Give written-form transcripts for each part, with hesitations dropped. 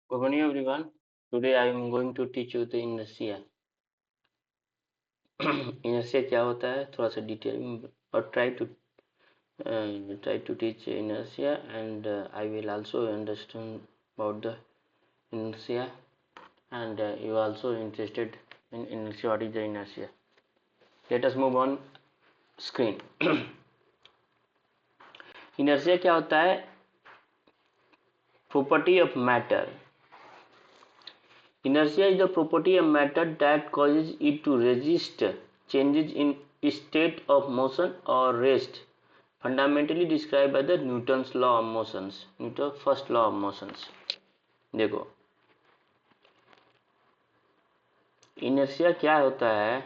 Good morning, everyone. Today I am going to teach you the inertia. inertia क्या होता है थोड़ा सा डिटेल में और try to teach inertia and I will also understand about the inertia and you are also interested in inertia. What is the inertia? Let us move on screen. inertia क्या होता है? Property of matter. Inertia is the property of matter that causes it to resist changes in state of motion or rest, fundamentally described by the Newton's law of motions. Newton's first law of motions. देखो inertia क्या होता है?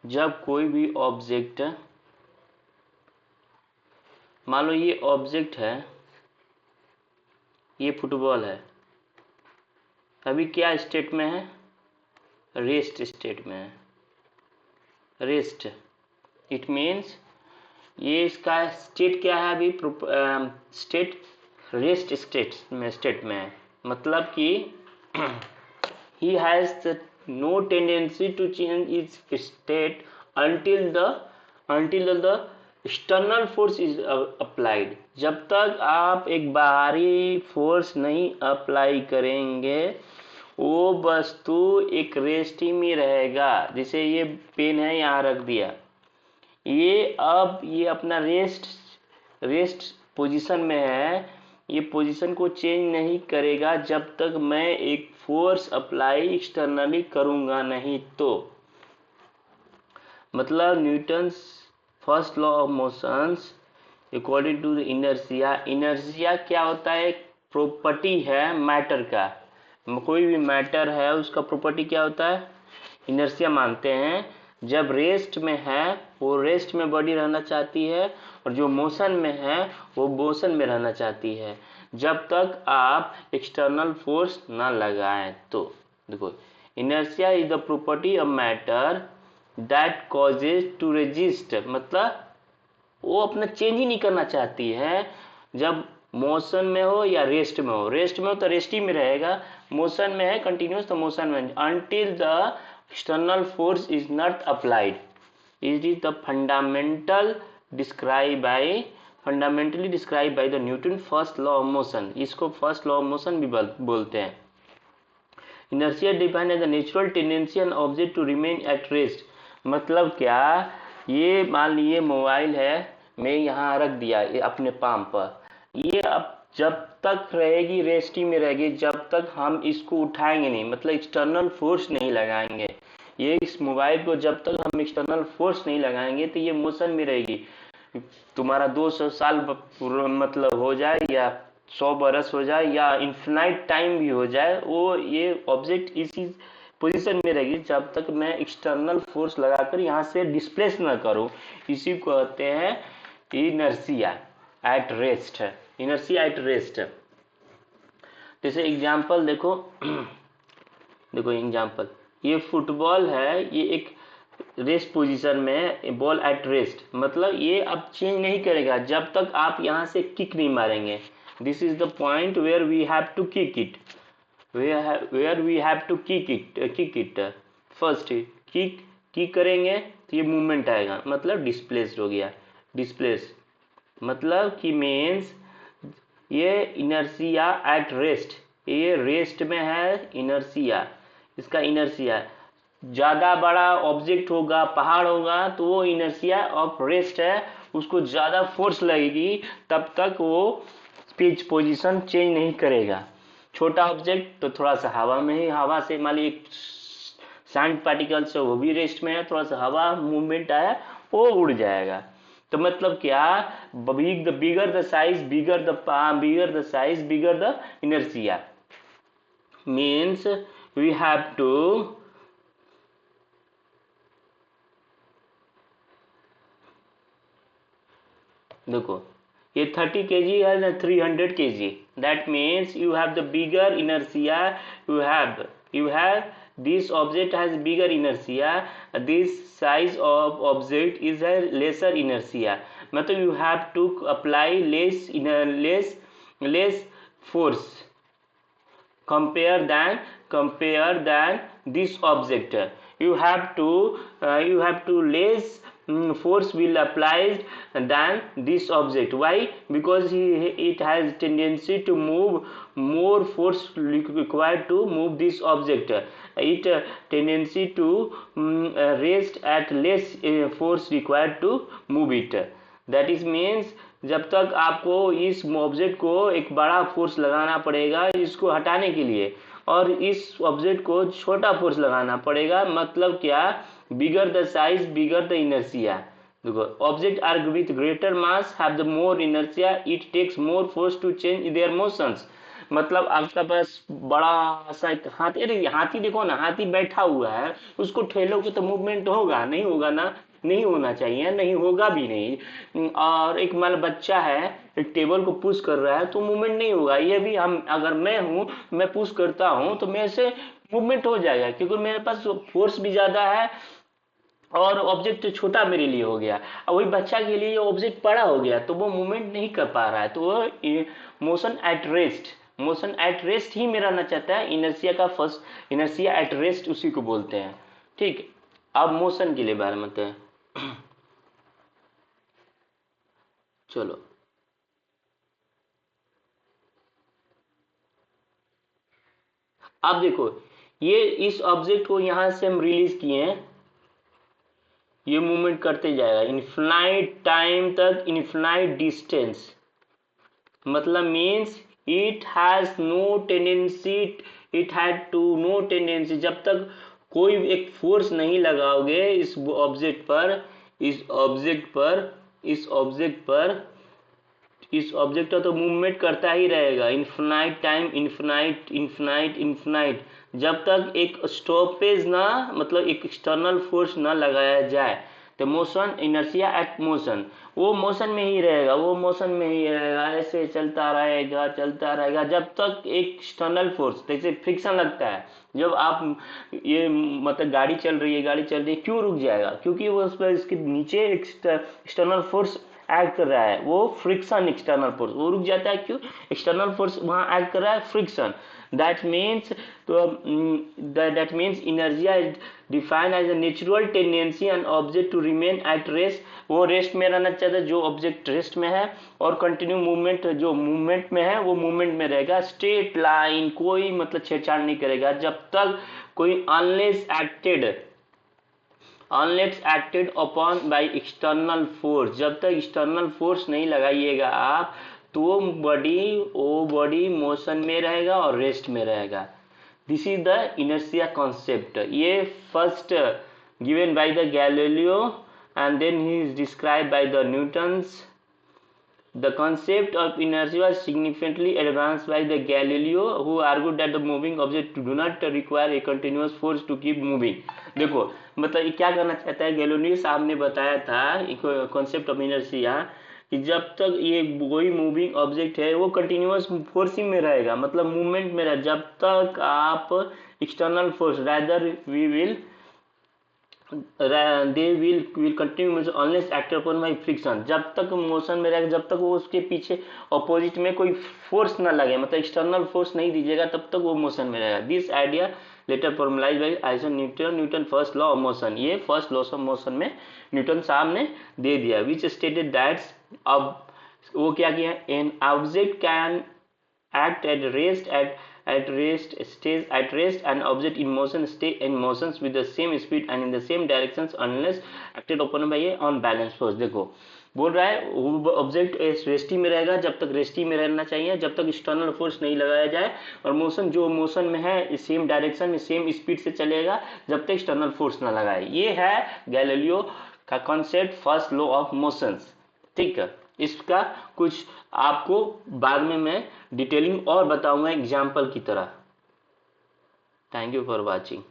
जब कोई भी object, मान लो ये object है, ये फुटबॉल है, अभी क्या स्टेट में है? रेस्ट स्टेट में है. रेस्ट इट मीन्स ये इसका स्टेट क्या है? अभी स्टेट रेस्ट स्टेट में है. मतलब कि he has no tendency to change its state until the external force is applied. जब तक आप एक बाहरी फोर्स नहीं अप्लाई करेंगे वो वस्तु एक रेस्ट ही में रहेगा. जैसे ये पेन है, यहाँ रख दिया, ये अब ये अपना रेस्ट पोजीशन में है. ये पोजीशन को चेंज नहीं करेगा जब तक मैं एक फोर्स अप्लाई एक्सटर्नली करूंगा नहीं. तो मतलब Newton's first law of motions according to the inertia. Inertia क्या होता है? एक प्रॉपर्टी है मैटर का. कोई भी मैटर है उसका प्रॉपर्टी क्या होता है? इनर्शिया मानते हैं. जब रेस्ट में है वो रेस्ट में बॉडी रहना चाहती है और जो मोशन में है वो मोशन में रहना चाहती है जब तक आप एक्सटर्नल फोर्स ना लगाएं. तो देखो inertia is the property of matter that causes to resist. मतलब वो अपना चेंज ही नहीं करना चाहती है जब मोशन में हो या रेस्ट में हो. रेस्ट में हो तो रेस्ट ही में रहेगा, मोशन में है कंटिन्यूस तो मोशन में, until the external force is not applied. It is the fundamentally described by the Newton first law of motion. इसको first law of motion भी बोलते हैं. Inertia defined as the natural tendency an object to remain at rest. मतलब क्या? ये मान लीजिए mobile है, मैं यहाँ रख दिया ये अपने पाम पर, ये अब जब तक रहेगी रेस्ट ही में रहेगी जब तक हम इसको उठाएंगे नहीं, मतलब एक्सटर्नल फोर्स नहीं लगाएंगे. ये इस मोबाइल को जब तक हम एक्सटर्नल फोर्स नहीं लगाएंगे तो ये मोशन में रहेगी. तुम्हारा 200 साल मतलब हो जाए या 100 बरस हो जाए या इन्फिनाइट टाइम भी हो जाए, वो ये ऑब्जेक्ट इसी पोजीशन में रहेगी जब तक मैं एक्सटर्नल फोर्स लगाकर यहाँ से डिस्प्लेस ना करूँ. इसी को कहते हैं inertia at rest. Inertia at rest. जैसे एग्जांपल देखो देखो एग्जांपल, ये फुटबॉल है, ये एक रेस्ट पोजीशन में, बॉल एट रेस्ट. मतलब ये अब चेंज नहीं करेगा जब तक आप यहाँ से किक नहीं मारेंगे. This is the point where we have to kick it, where we have to kick it. First kick करेंगे तो ये मूवमेंट आएगा, मतलब डिस्प्लेस्ड हो गया. डिस्प्लेस मतलब कि मीन्स ये इनर्शिया एट रेस्ट, ये रेस्ट में है इनर्शिया. इसका इनर्शिया ज़्यादा बड़ा ऑब्जेक्ट होगा, पहाड़ होगा, तो वो इनर्शिया ऑफ रेस्ट है, उसको ज़्यादा फोर्स लगेगी तब तक वो पिच पोजीशन चेंज नहीं करेगा. छोटा ऑब्जेक्ट तो थोड़ा सा हवा में ही, हवा से मान लीजिए सैंड पार्टिकल से वो भी रेस्ट में है, थोड़ा सा हवा मूवमेंट आया वो उड़ जाएगा. तो मतलब क्या? Bigger the size bigger the inertia means we have to देखो ये 30 kg है ना 300 kg. that means you have the bigger inertia. you have this object has bigger inertia, this size of object is a lesser inertia. मतलब you have to apply less force compare than this object. You have to less force will applied than this object. Why? Because it has tendency to move, more force required to move this object. It tendency to rest at less force required to move it. That is means जब तक आपको इस object को एक बड़ा force लगाना पड़ेगा इसको हटाने के लिए, और इस ऑब्जेक्ट को छोटा फोर्स लगाना पड़ेगा. मतलब क्या? Bigger the size bigger the inertia. देखो, object are with greater mass have the more inertia, it takes more force to change their motions. मतलब आपका पास बड़ा सा एक हाथी, अरे हाथी देखो ना, हाथी बैठा हुआ है, उसको ठेलोगे तो मूवमेंट होगा? नहीं होगा ना, नहीं होना चाहिए, नहीं होगा भी नहीं. और एक मतलब बच्चा है, एक टेबल को पुश कर रहा है तो मूवमेंट नहीं होगा. ये भी हम, अगर मैं हूँ, मैं पुश करता हूँ तो मेरे से मूवमेंट हो जाएगा, क्योंकि मेरे पास फोर्स भी ज्यादा है और ऑब्जेक्ट छोटा मेरे लिए हो गया. और वही बच्चा के लिए ऑब्जेक्ट बड़ा हो गया तो वो मूवमेंट नहीं कर पा रहा है. तो वो मोशन एट रेस्ट ही मेरा ना चाहता है. इनर्शिया का फर्स्ट, इनर्शिया एट रेस्ट उसी को बोलते हैं. ठीक. अब मोशन के लिए बारे में बताएं. चलो, अब देखो, ये इस ऑब्जेक्ट को यहां से हम रिलीज किए हैं, ये मूवमेंट करते जाएगा इनफिनाइट टाइम तक, इनफिनाइट डिस्टेंस. मतलब means it has no tendency, it had to no tendency. जब तक कोई एक फोर्स नहीं लगाओगे इस ऑब्जेक्ट पर, इस ऑब्जेक्ट का तो मूवमेंट करता ही रहेगा इनफिनाइट टाइम, इनफिनाइट जब तक एक स्टॉपेज ना, मतलब एक एक्सटर्नल फोर्स ना लगाया जाए. तो मोशन, इनर्शिया एट मोशन, वो मोशन में ही रहेगा, ऐसे चलता रहेगा जब तक एक एक्सटर्नल फोर्स, जैसे फ्रिक्शन लगता है जब आप, ये मतलब गाड़ी चल रही है, क्यों रुक जाएगा? क्योंकि वो उस पर, इसके नीचे एक्सटर्नल फोर्स एक्ट कर रहा है, वो फ्रिक्शन, एक्सटर्नल फोर्स, वो रुक जाता है. क्यों? एक्सटर्नल फोर्स वहां एक्ट कर रहा है, friction. That means inertia is defined as a natural tendency and object to remain at rest. वो रेस्ट में रहना चाहता है जो ऑब्जेक्ट रेस्ट में है, और कंटिन्यू मूवमेंट जो मूवमेंट में है वो मूवमेंट में रहेगा. स्ट्रेट लाइन, कोई मतलब छेड़छाड़ नहीं करेगा जब तक कोई unless acted upon by external force. जब तक एक्सटर्नल फोर्स नहीं लगाइएगा आप, तो वो बॉडी मोशन में रहेगा और रेस्ट में रहेगा. This is the inertia concept. ये first given by the Galileo and then he is described by the Newtons. The concept of inertia was significantly advanced by the Galileo, who argued that the moving object do not require a continuous force to keep moving. देखो, मतलब क्या करना चाहता है Galileo साहब ने बताया था कॉन्सेप्ट ऑफ इनर्शिया, कि जब तक ये कोई मूविंग ऑब्जेक्ट है वो कंटिन्यूअस फोर्स ही में रहेगा, मतलब मूवमेंट में रहेगा. जब तक आप external force, rather we will they will continue unless acted upon by friction. जब तक मोशन में रहेगा, जब तक वो उसके पीछे ऑपोजिट में कोई फोर्स ना लगे, मतलब एक्सटर्नल फोर्स नहीं दीजिएगा, तब तक वो मोशन में रहेगा. This idea later formulised by Isaac Newton first law of motion. ये फर्स्ट लॉ ऑफ मोशन में न्यूटन साहब ने दे दिया, विच स्टेटेड दैट, अब वो क्या किया, an object can act at rest stays at rest, and object in motion stay in motions with the same speed and in the same directions unless acted upon by a on balance force. देखो, बोल रहा है object रेस्टी में रहेगा जब तक रेस्टी में रहना चाहिए, जब तक एक्सटर्नल फोर्स नहीं लगाया जाए, और मोशन जो मोशन में है सेम डायरेक्शन में सेम स्पीड से चलेगा जब तक एक्सटर्नल फोर्स ना लगाए. ये है गैलीलियो का concept, first law of motions. ठीक है, इसका कुछ आपको बाद में मैं डिटेलिंग और बताऊंगा एग्जाम्पल की तरह. Thank you for watching.